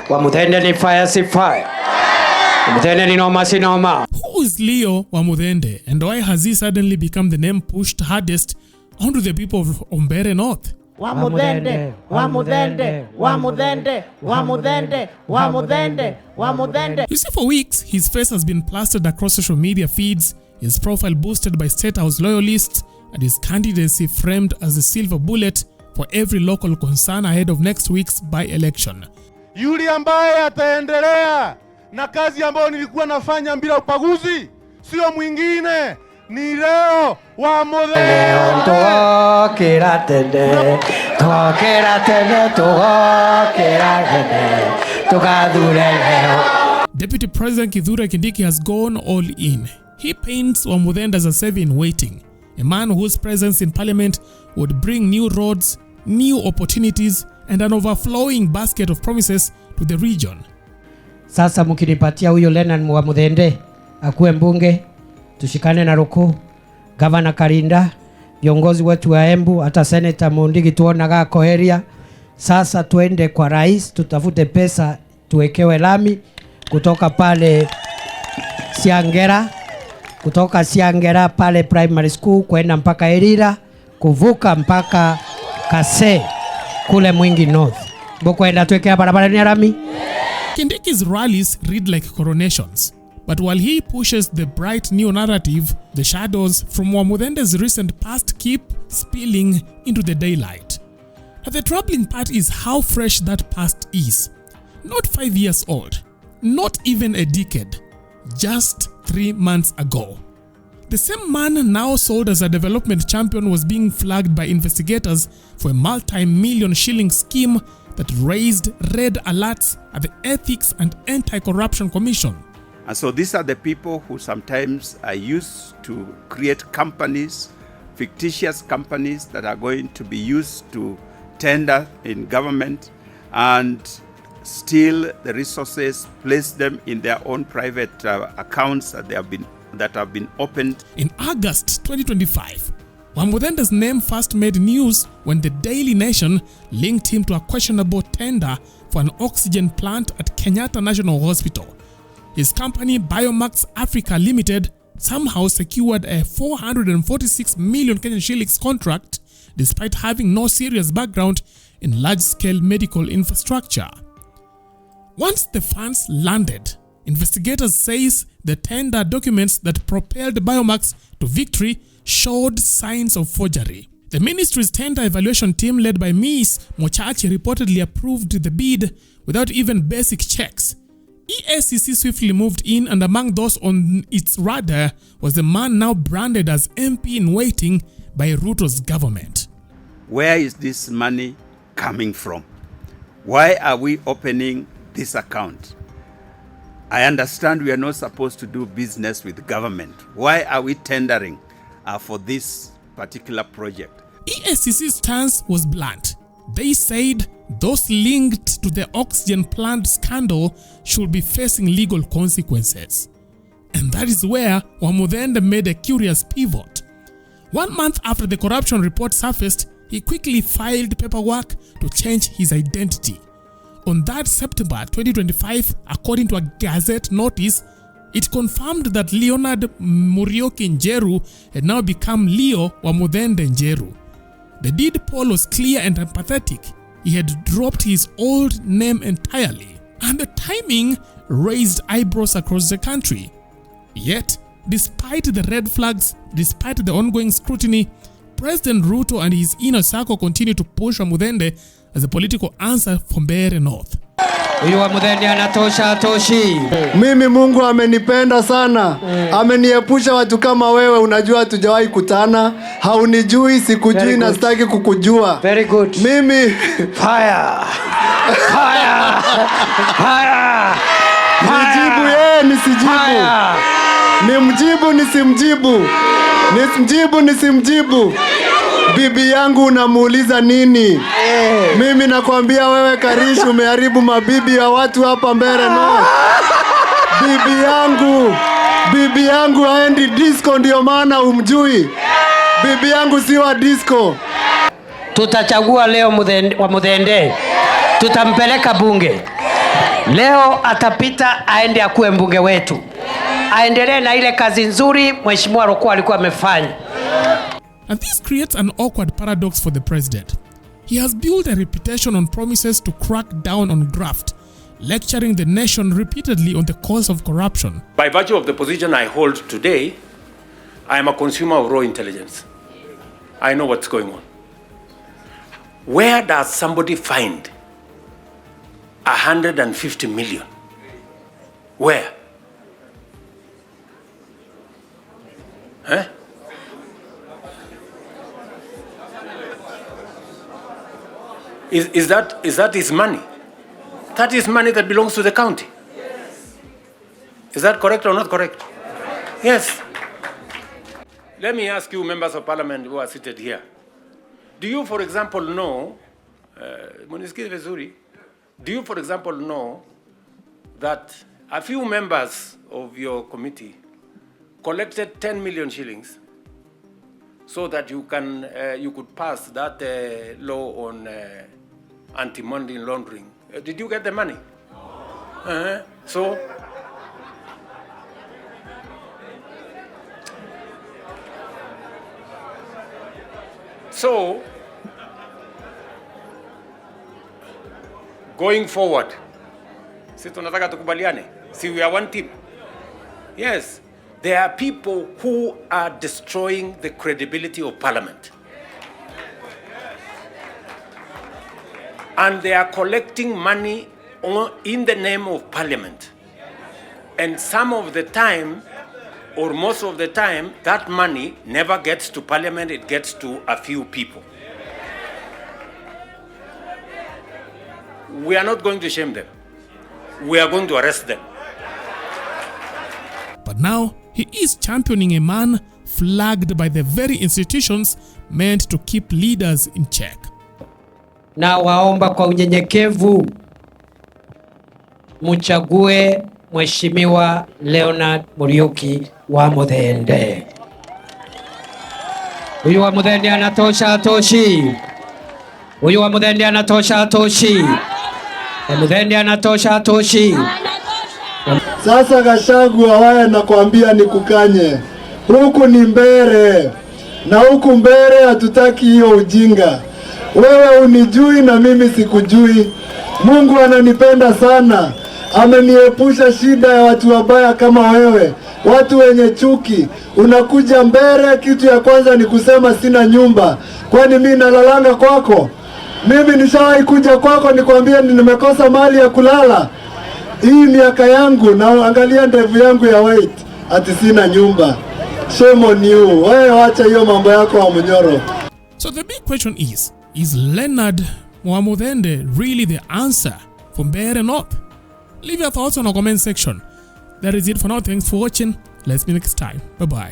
Wamuthende ni fire si fire. Wamuthende ni noma si noma. Who is Leo Wamuthende, and why has he suddenly become the name pushed hardest onto the people of Mbeere North? Wamuthende, Wamuthende, Wamuthende, Wamuthende, Wamuthende, Wamuthende. You see, for weeks, his face has been plastered across social media feeds, his profile boosted by State House loyalists, and his candidacy framed as a silver bullet for every local concern ahead of next week's by-election. Yule ambaye ataendelea na kazi ambayo nilikuwa nafanya bila upaguzi sio mwingine ni Leo Wamuthende. Tokera tende, tukadhure leo. Deputy President Kithure Kindiki has gone all in. He paints Wamuthende as a savior in waiting, a man whose presence in parliament would bring new roads, new opportunities, and an overflowing basket of promises to the region. Sasa mkinipatia huyo Leonard Wamuthende akuwe mbunge, tushikane na Ruto, Governor Karinda, viongozi wetu wa Embu, hata Senator Mundigi tuonaga koheria. Sasa tuende kwa rais, tutafute pesa tuwekewe lami kutoka pale Siangera pale primary school kwenda mpaka Erira, kuvuka mpaka Kase kule Mwingi North. Bokwenda tuweke barabara ni lami. Kindiki's rallies read like coronations, but while he pushes the bright new narrative, the shadows from Wamuthende's recent past keep spilling into the daylight. But the troubling part is how fresh that past is. Not 5 years old, not even a decade, just 3 months ago. The same man now sold as a development champion was being flagged by investigators for a multi-million shilling scheme that raised red alerts at the Ethics and Anti-Corruption Commission. And so these are the people who sometimes are used to create companies, fictitious companies that are going to be used to tender in government and steal the resources, place them in their own private accounts that have been opened. In August 2025, Wamuthende's name first made news when the Daily Nation linked him to a questionable tender for an oxygen plant at Kenyatta National Hospital. His company Biomax Africa Limited somehow secured a 446 million Kenyan shillings contract despite having no serious background in large-scale medical infrastructure. Once the funds landed, investigators says the tender documents that propelled Biomax to victory showed signs of forgery. The ministry's tender evaluation team led by Ms. Mochachi reportedly approved the bid without even basic checks. EACC swiftly moved in, and among those on its radar was the man now branded as MP in waiting by Ruto's government. Where is this money coming from? Why are we opening this account? I understand we are not supposed to do business with the government. Why are we tendering for this particular project? EACC's stance was blunt. They said those linked to the oxygen plant scandal should be facing legal consequences. And that is where Wamuthende made a curious pivot. 1 month after the corruption report surfaced, he quickly filed paperwork to change his identity. On that September 2025, according to a Gazette notice, it confirmed that Leonard Murioki Njeru had now become Leo Wamuthende Njeru. The deed poll was clear and empathetic. He had dropped his old name entirely, and the timing raised eyebrows across the country. Yet, despite the red flags, despite the ongoing scrutiny, President Ruto and his inner circle continue to push Wamuthende as a political answer for Mbeere North. Huyu Wamuthende anatosha atoshi. Mimi Mungu amenipenda sana. Ameniepusha watu kama wewe, unajua hatujawahi kutana, haunijui, sikujui na sitaki kukujua. Very good. Mimi fire. Fire. Fire. Nijibu nisijibu. Nimjibu nisimjibu. Nisimjibu nisimjibu. Bibi yangu unamuuliza nini? Mimi nakwambia wewe Karish, umeharibu mabibi ya watu hapa Mbeere North. Bibi yangu haendi disco, ndio maana umjui. Bibi yangu si wa disco. Tutachagua leo Wamuthende, tutampeleka bunge. Leo atapita aende akuwe mbunge wetu. Aendelee na ile kazi nzuri Mheshimiwa Ruto alikuwa amefanya. And this creates an awkward paradox for the president. He has built a reputation on promises to crack down on graft, lecturing the nation repeatedly on the cause of corruption. By virtue of the position I hold today, I am a consumer of raw intelligence. I know what's going on. Where does somebody find 150 million? Where? Huh? Is that his money? That is money that belongs to the county. Yes. Is that correct or not correct? Yes. Let me ask you, members of parliament who are seated here. Do you, for example, know, do you, for example, know that a few members of your committee collected 10 million shillings so that you could pass that law on anti-money laundering? Did you get the money? So going forward, si tunataka tukubaliane, si we are one team. Yes, there are people who are destroying the credibility of parliament. And they are collecting money in the name of parliament. And some of the time, or most of the time, that money never gets to parliament, it gets to a few people. We are not going to shame them. We are going to arrest them. But now, he is championing a man flagged by the very institutions meant to keep leaders in check. Na waomba kwa unyenyekevu mchague Mheshimiwa Leonard Muriuki Wamuthende. Huyu Wamuthende anatosha atoshi. Huyu Wamuthende anatosha atoshi. Wamuthende anatosha atoshi. Sasa Gachagua, haya nakwambia nikukanye. Huku ni Mbeere. Na huku Mbeere hatutaki hiyo ujinga. Wewe unijui na mimi sikujui. Mungu ananipenda sana. Ameniepusha shida ya watu wabaya kama wewe. Watu wenye chuki. Unakuja Mbeere, kitu ya kwanza ni kusema sina nyumba. Kwani mimi nalalanga kwako? Mimi nishawahi kuja kwako nikwambia nimekosa mahali ya kulala. Hii miaka yangu na angalia ndevu yangu ya white ati sina nyumba. Shame on you. Wewe wacha hiyo mambo yako wa Munyoro. So the big question is Leonard Wamuthende really the answer for Mbeere North? Leave your thoughts on our comment section. That is it for now. Thanks for watching. Let's meet next time. Bye-bye.